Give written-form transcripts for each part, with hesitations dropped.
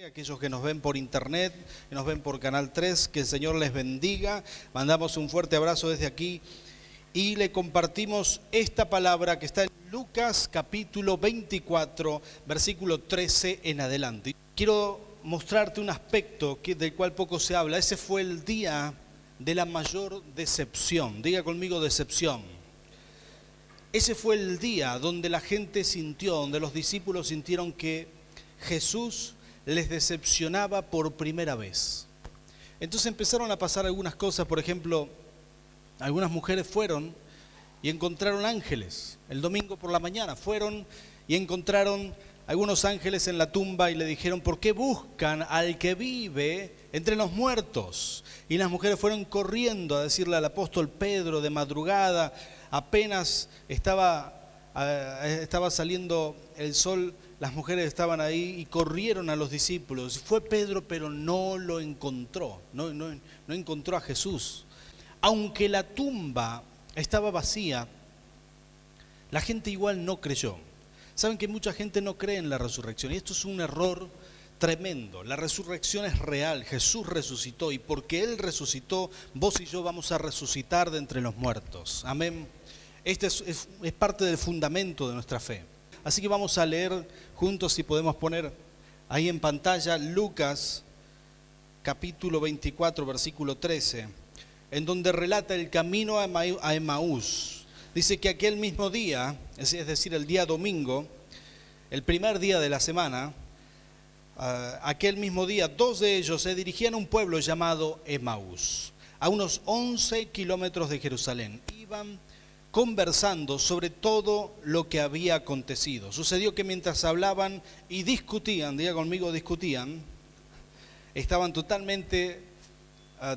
Aquellos que nos ven por internet, que nos ven por Canal 3, que el Señor les bendiga. Mandamos un fuerte abrazo desde aquí y le compartimos esta palabra que está en Lucas capítulo 24, versículo 13 en adelante. Quiero mostrarte un aspecto del cual poco se habla. Ese fue el día de la mayor decepción. Diga conmigo decepción. Ese fue el día donde la gente sintió, donde los discípulos sintieron que Jesús les decepcionaba por primera vez. Entonces empezaron a pasar algunas cosas. Por ejemplo, algunas mujeres fueron y encontraron ángeles. El domingo por la mañana fueron y encontraron algunos ángeles en la tumba y le dijeron: ¿por qué buscan al que vive entre los muertos? Y las mujeres fueron corriendo a decirle al apóstol Pedro de madrugada, apenas estaba saliendo el sol. Las mujeres estaban ahí y corrieron a los discípulos. Fue Pedro, pero no lo encontró, no encontró a Jesús. Aunque la tumba estaba vacía, la gente igual no creyó. Saben que mucha gente no cree en la resurrección y esto es un error tremendo. La resurrección es real, Jesús resucitó y porque Él resucitó, vos y yo vamos a resucitar de entre los muertos. Amén. Este es parte del fundamento de nuestra fe. Así que vamos a leer juntos, si podemos poner ahí en pantalla, Lucas capítulo 24, versículo 13, en donde relata el camino a Emaús. Dice que aquel mismo día, es decir, el día domingo, el primer día de la semana, aquel mismo día, dos de ellos se dirigían a un pueblo llamado Emaús, a unos 11 kilómetros de Jerusalén. Iban conversando sobre todo lo que había acontecido. Sucedió que mientras hablaban y discutían, diga conmigo discutían, estaban totalmente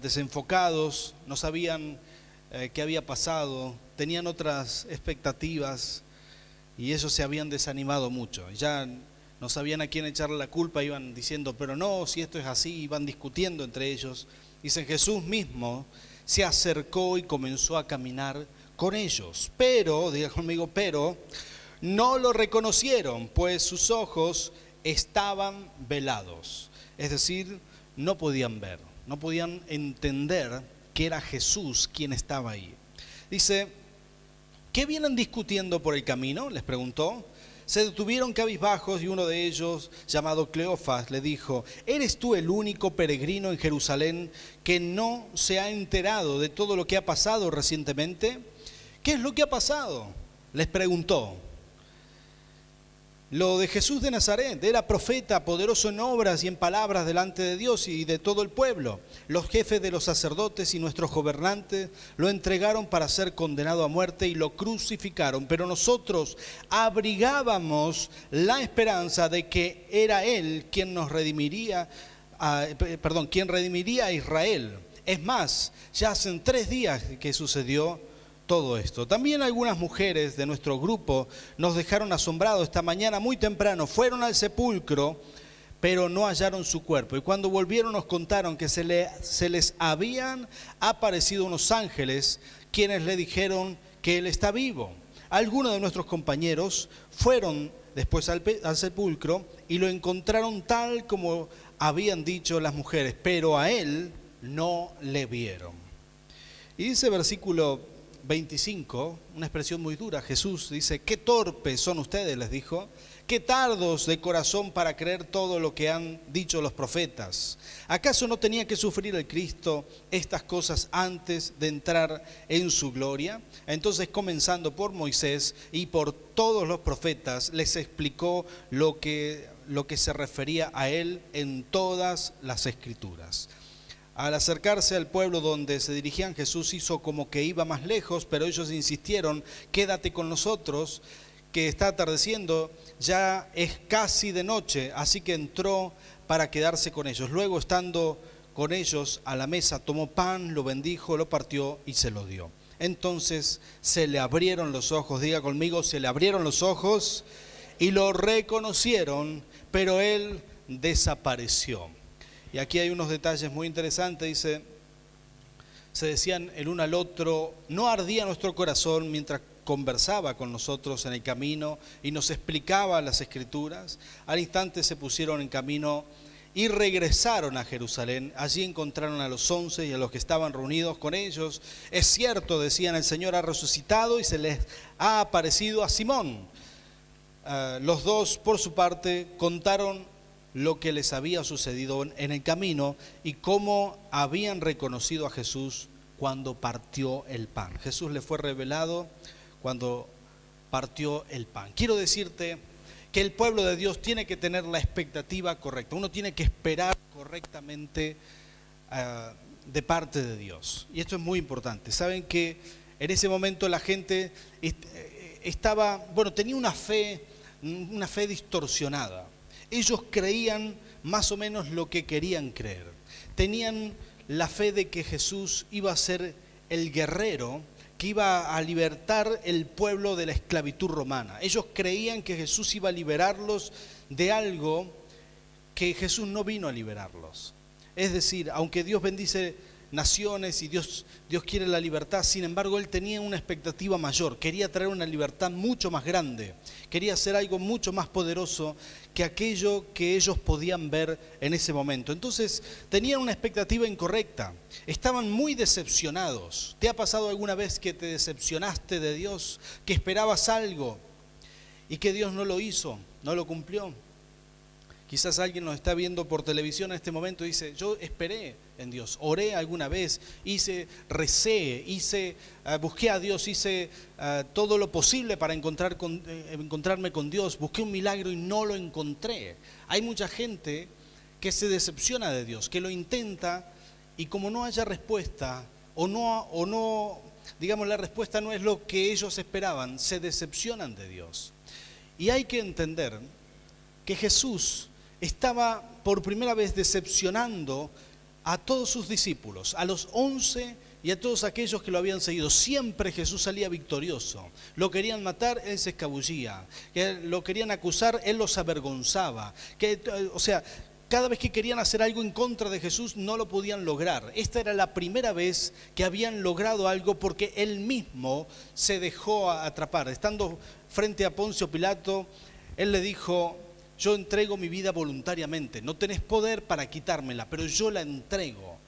desenfocados, no sabían qué había pasado, tenían otras expectativas y ellos se habían desanimado mucho. Ya no sabían a quién echarle la culpa, iban diciendo, pero no, si esto es así, iban discutiendo entre ellos. Dicen, Jesús mismo se acercó y comenzó a caminar con ellos, pero, diga conmigo, pero no lo reconocieron, pues sus ojos estaban velados. Es decir, no podían ver, no podían entender que era Jesús quien estaba ahí. Dice, ¿qué vienen discutiendo por el camino?, les preguntó. Se detuvieron cabizbajos y uno de ellos, llamado Cleofas, le dijo: ¿eres tú el único peregrino en Jerusalén que no se ha enterado de todo lo que ha pasado recientemente? ¿Qué es lo que ha pasado?, les preguntó. Lo de Jesús de Nazaret, era profeta, poderoso en obras y en palabras delante de Dios y de todo el pueblo. Los jefes de los sacerdotes y nuestros gobernantes lo entregaron para ser condenado a muerte y lo crucificaron. Pero nosotros abrigábamos la esperanza de que era Él quien nos redimiría, quien redimiría a Israel. Es más, ya hacen 3 días que sucedió todo esto. También algunas mujeres de nuestro grupo nos dejaron asombrados. Esta mañana muy temprano fueron al sepulcro, pero no hallaron su cuerpo. Y cuando volvieron nos contaron que se les habían aparecido unos ángeles quienes le dijeron que Él está vivo. Algunos de nuestros compañeros fueron después al sepulcro y lo encontraron tal como habían dicho las mujeres, pero a Él no le vieron. Y dice versículo 25, una expresión muy dura. Jesús dice: qué torpes son ustedes, les dijo, qué tardos de corazón para creer todo lo que han dicho los profetas. ¿Acaso no tenía que sufrir el Cristo estas cosas antes de entrar en su gloria? Entonces, comenzando por Moisés y por todos los profetas, les explicó lo que se refería a él en todas las escrituras. Al acercarse al pueblo donde se dirigían, Jesús hizo como que iba más lejos, pero ellos insistieron: quédate con nosotros, que está atardeciendo, ya es casi de noche. Así que entró para quedarse con ellos. Luego, estando con ellos a la mesa, tomó pan, lo bendijo, lo partió y se lo dio. Entonces se le abrieron los ojos, diga conmigo, se le abrieron los ojos y lo reconocieron, pero él desapareció. Y aquí hay unos detalles muy interesantes. Dice, se decían el uno al otro: ¿no ardía nuestro corazón mientras conversaba con nosotros en el camino y nos explicaba las Escrituras? Al instante se pusieron en camino y regresaron a Jerusalén. Allí encontraron a los 11 y a los que estaban reunidos con ellos. Es cierto, decían, el Señor ha resucitado y se les ha aparecido a Simón. Los dos, por su parte, contaron lo que les había sucedido en el camino y cómo habían reconocido a Jesús cuando partió el pan. Jesús le fue revelado cuando partió el pan. Quiero decirte que el pueblo de Dios tiene que tener la expectativa correcta. Uno tiene que esperar correctamente de parte de Dios. Y esto es muy importante. Saben que en ese momento la gente tenía una fe distorsionada. Ellos creían más o menos lo que querían creer. Tenían la fe de que Jesús iba a ser el guerrero que iba a libertar el pueblo de la esclavitud romana. Ellos creían que Jesús iba a liberarlos de algo que Jesús no vino a liberarlos. Es decir, aunque Dios bendice naciones y Dios quiere la libertad, sin embargo Él tenía una expectativa mayor, quería traer una libertad mucho más grande, quería hacer algo mucho más poderoso que aquello que ellos podían ver en ese momento. Entonces tenían una expectativa incorrecta, estaban muy decepcionados. ¿Te ha pasado alguna vez que te decepcionaste de Dios, que esperabas algo y que Dios no lo hizo, no lo cumplió? Quizás alguien nos está viendo por televisión en este momento y dice, yo esperé en Dios, oré alguna vez, recé, busqué a Dios, hice todo lo posible para encontrarme con Dios, busqué un milagro y no lo encontré. Hay mucha gente que se decepciona de Dios, que lo intenta y como no haya respuesta digamos la respuesta no es lo que ellos esperaban, se decepcionan de Dios. Y hay que entender que Jesús estaba por primera vez decepcionando a todos sus discípulos, a los 11 y a todos aquellos que lo habían seguido. Siempre Jesús salía victorioso. Lo querían matar, Él se escabullía. Lo querían acusar, Él los avergonzaba. Cada vez que querían hacer algo en contra de Jesús, no lo podían lograr. Esta era la primera vez que habían logrado algo porque Él mismo se dejó atrapar. Estando frente a Poncio Pilato, Él le dijo, yo entrego mi vida voluntariamente, no tenés poder para quitármela, pero yo la entrego.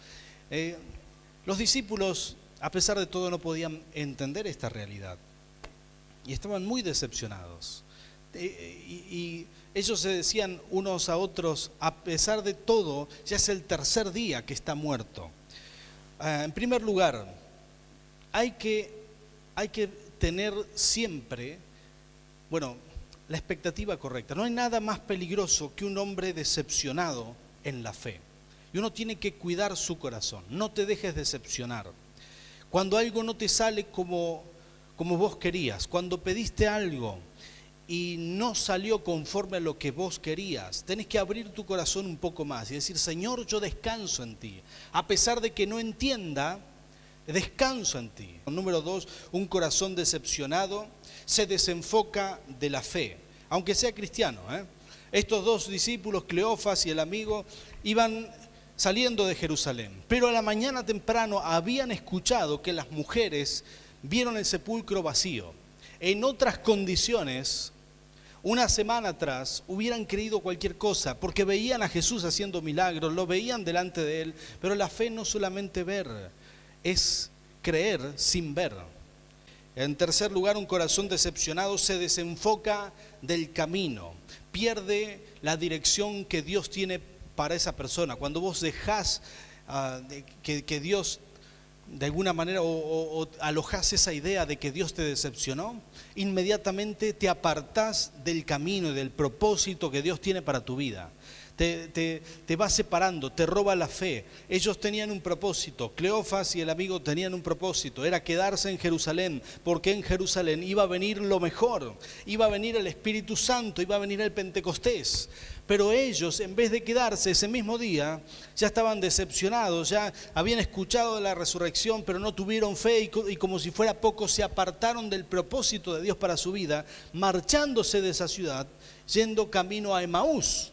Los discípulos, a pesar de todo, no podían entender esta realidad y estaban muy decepcionados. Y ellos se decían unos a otros, a pesar de todo, ya es el tercer día que está muerto. En primer lugar, hay que tener siempre, la expectativa correcta. No hay nada más peligroso que un hombre decepcionado en la fe. Y uno tiene que cuidar su corazón. No te dejes decepcionar. Cuando algo no te sale como vos querías, cuando pediste algo y no salió conforme a lo que vos querías, tenés que abrir tu corazón un poco más y decir, Señor, yo descanso en ti. A pesar de que no entienda, descanso en ti. Número 2, un corazón decepcionado se desenfoca de la fe, aunque sea cristiano. Estos dos discípulos, Cleofas y el amigo, iban saliendo de Jerusalén, pero a la mañana temprano habían escuchado que las mujeres vieron el sepulcro vacío. En otras condiciones, una semana atrás, hubieran creído cualquier cosa, porque veían a Jesús haciendo milagros, lo veían delante de Él, pero la fe no solamente ver, es creer sin ver. En tercer lugar, un corazón decepcionado se desenfoca del camino, pierde la dirección que Dios tiene para esa persona. Cuando vos dejás que Dios de alguna manera o alojás esa idea de que Dios te decepcionó, inmediatamente te apartás del camino y del propósito que Dios tiene para tu vida. Te va separando, te roba la fe. Ellos tenían un propósito, Cleofas y el amigo tenían un propósito, era quedarse en Jerusalén, porque en Jerusalén iba a venir lo mejor, iba a venir el Espíritu Santo, iba a venir el Pentecostés. Pero ellos, en vez de quedarse ese mismo día, ya estaban decepcionados, ya habían escuchado de la resurrección, pero no tuvieron fe y como si fuera poco, se apartaron del propósito de Dios para su vida, marchándose de esa ciudad, yendo camino a Emaús,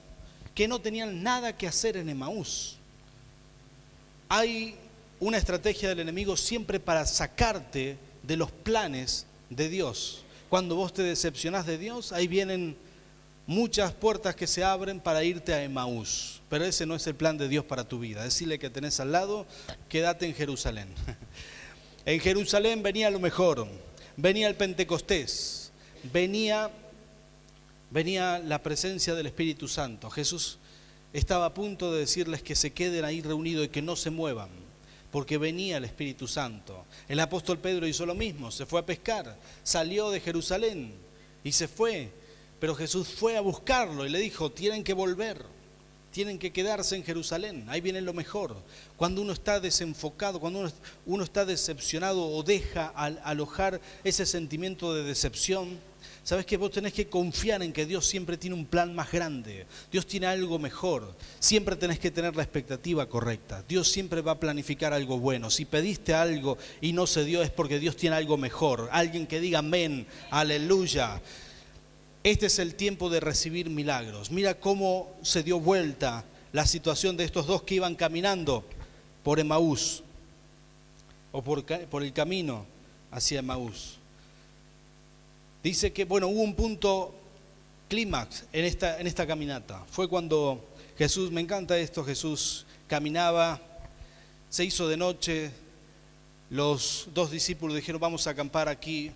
que no tenían nada que hacer en Emaús. Hay una estrategia del enemigo siempre para sacarte de los planes de Dios. Cuando vos te decepcionás de Dios, ahí vienen muchas puertas que se abren para irte a Emaús, pero ese no es el plan de Dios para tu vida. Decirle que tenés al lado, quédate en Jerusalén. En Jerusalén venía lo mejor, venía el Pentecostés, venía la presencia del Espíritu Santo. Jesús estaba a punto de decirles que se queden ahí reunidos y que no se muevan, porque venía el Espíritu Santo. El apóstol Pedro hizo lo mismo, se fue a pescar, salió de Jerusalén y se fue, pero Jesús fue a buscarlo y le dijo, tienen que volver, tienen que quedarse en Jerusalén, ahí viene lo mejor. Cuando uno está desenfocado, cuando uno está decepcionado o deja alojar ese sentimiento de decepción, sabes que vos tenés que confiar en que Dios siempre tiene un plan más grande, Dios tiene algo mejor, siempre tenés que tener la expectativa correcta, Dios siempre va a planificar algo bueno. Si pediste algo y no se dio es porque Dios tiene algo mejor. Alguien que diga amén, aleluya. Este es el tiempo de recibir milagros. Mira cómo se dio vuelta la situación de estos dos que iban caminando por Emaús, o por el camino hacia Emaús. Dice que, bueno, hubo un punto clímax en esta caminata. Fue cuando Jesús, me encanta esto, Jesús caminaba, se hizo de noche, los dos discípulos dijeron, vamos a acampar aquí,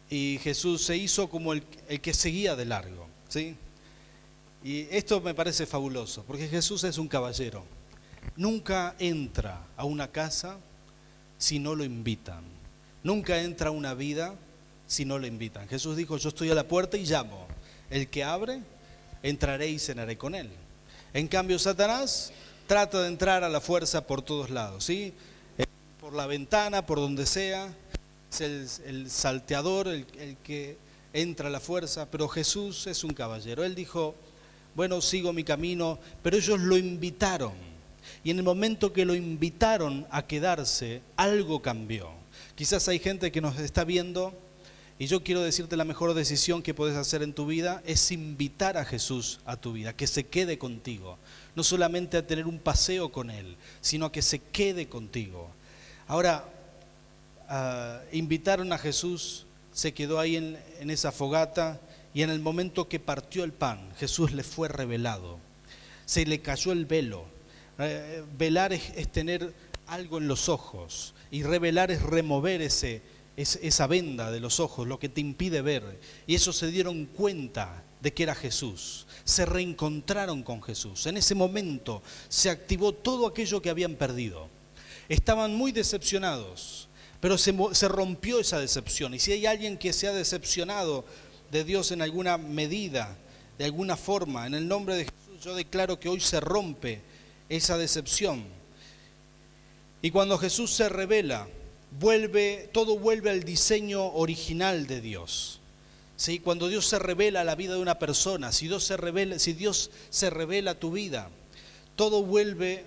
y Jesús se hizo como el que seguía de largo, ¿sí? Y esto me parece fabuloso, porque Jesús es un caballero. Nunca entra a una casa si no lo invitan. Nunca entra a una vida si no lo invitan. Jesús dijo, yo estoy a la puerta y llamo. El que abre, entraré y cenaré con él. En cambio, Satanás trata de entrar a la fuerza por todos lados, ¿sí? Por la ventana, por donde sea. Es el salteador, el que entra a la fuerza. Pero Jesús es un caballero. Él dijo, bueno, sigo mi camino, pero ellos lo invitaron. Y en el momento que lo invitaron a quedarse, algo cambió. Quizás hay gente que nos está viendo, y yo quiero decirte, la mejor decisión que puedes hacer en tu vida es invitar a Jesús a tu vida, que se quede contigo. No solamente a tener un paseo con Él, sino a que se quede contigo. Ahora, invitaron a Jesús, se quedó ahí en esa fogata, y en el momento que partió el pan, Jesús le fue revelado. Se le cayó el velo. Velar es tener algo en los ojos, y revelar es remover esa venda de los ojos, lo que te impide ver. Y ellos se dieron cuenta de que era Jesús, se reencontraron con Jesús. En ese momento se activó todo aquello que habían perdido. Estaban muy decepcionados, pero se rompió esa decepción. Y si hay alguien que se ha decepcionado de Dios en alguna medida, de alguna forma, en el nombre de Jesús, yo declaro que hoy se rompe esa decepción. Y cuando Jesús se revela, todo vuelve al diseño original de Dios. ¿Sí? Cuando Dios se revela a la vida de una persona, si Dios se revela a tu vida, todo vuelve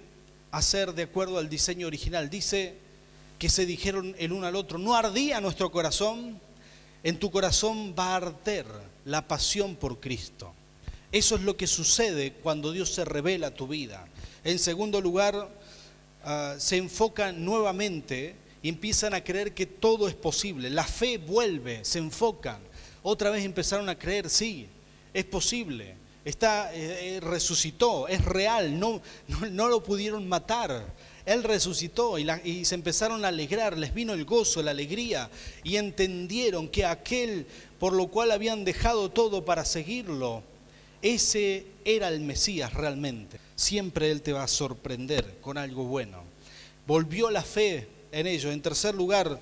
a ser de acuerdo al diseño original. Dice que se dijeron el uno al otro, ¿no ardía nuestro corazón? En tu corazón va a arder la pasión por Cristo. Eso es lo que sucede cuando Dios se revela a tu vida. En segundo lugar, se enfocan nuevamente y empiezan a creer que todo es posible. La fe vuelve, se enfocan. Otra vez empezaron a creer, sí, es posible. Resucitó, es real, no lo pudieron matar. Él resucitó y se empezaron a alegrar, les vino el gozo, la alegría, y entendieron que aquel por lo cual habían dejado todo para seguirlo, ese era el Mesías realmente. Siempre Él te va a sorprender con algo bueno. Volvió la fe en ellos. En tercer lugar,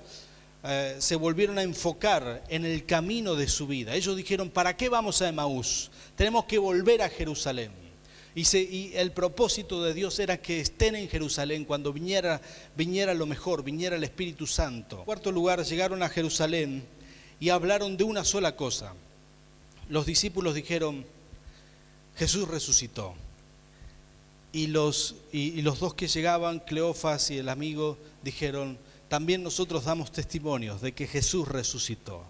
se volvieron a enfocar en el camino de su vida. Ellos dijeron, ¿para qué vamos a Emaús? Tenemos que volver a Jerusalén. Y el propósito de Dios era que estén en Jerusalén cuando viniera lo mejor, viniera el Espíritu Santo. En cuarto lugar, llegaron a Jerusalén y hablaron de una sola cosa. Los discípulos dijeron, Jesús resucitó. Y los dos que llegaban, Cleofas y el amigo, dijeron, también nosotros damos testimonios de que Jesús resucitó.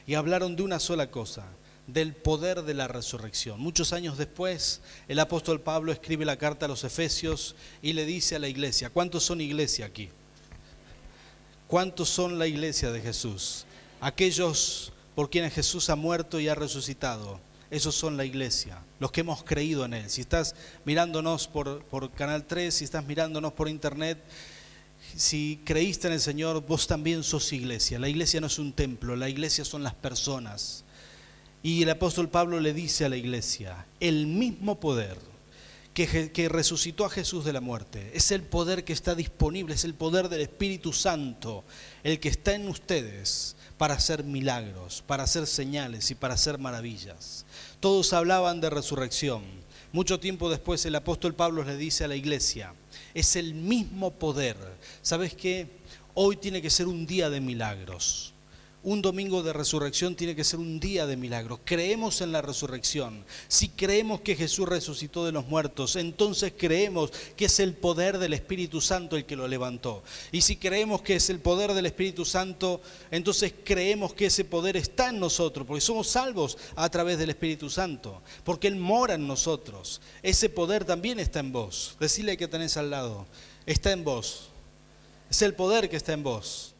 Y hablaron de una sola cosa, del poder de la resurrección. Muchos años después, el apóstol Pablo escribe la carta a los Efesios y le dice a la iglesia, ¿cuántos son iglesia aquí? ¿Cuántos son la iglesia de Jesús? Aquellos por quienes Jesús ha muerto y ha resucitado. esos son la iglesia, los que hemos creído en Él. Si estás mirándonos por Canal 3, si estás mirándonos por internet, si creíste en el Señor, vos también sos iglesia. La iglesia no es un templo, la iglesia son las personas. Y el apóstol Pablo le dice a la iglesia, el mismo poder que resucitó a Jesús de la muerte, es el poder que está disponible, es el poder del Espíritu Santo, el que está en ustedes para hacer milagros, para hacer señales y para hacer maravillas. Todos hablaban de resurrección. Mucho tiempo después el apóstol Pablo le dice a la iglesia, es el mismo poder. ¿Sabes qué? Hoy tiene que ser un día de milagros. Un domingo de resurrección tiene que ser un día de milagros. Creemos en la resurrección. Si creemos que Jesús resucitó de los muertos, entonces creemos que es el poder del Espíritu Santo el que lo levantó. Y si creemos que es el poder del Espíritu Santo, entonces creemos que ese poder está en nosotros, porque somos salvos a través del Espíritu Santo, porque Él mora en nosotros. Ese poder también está en vos. Decile que tenés al lado, está en vos. Es el poder que está en vos.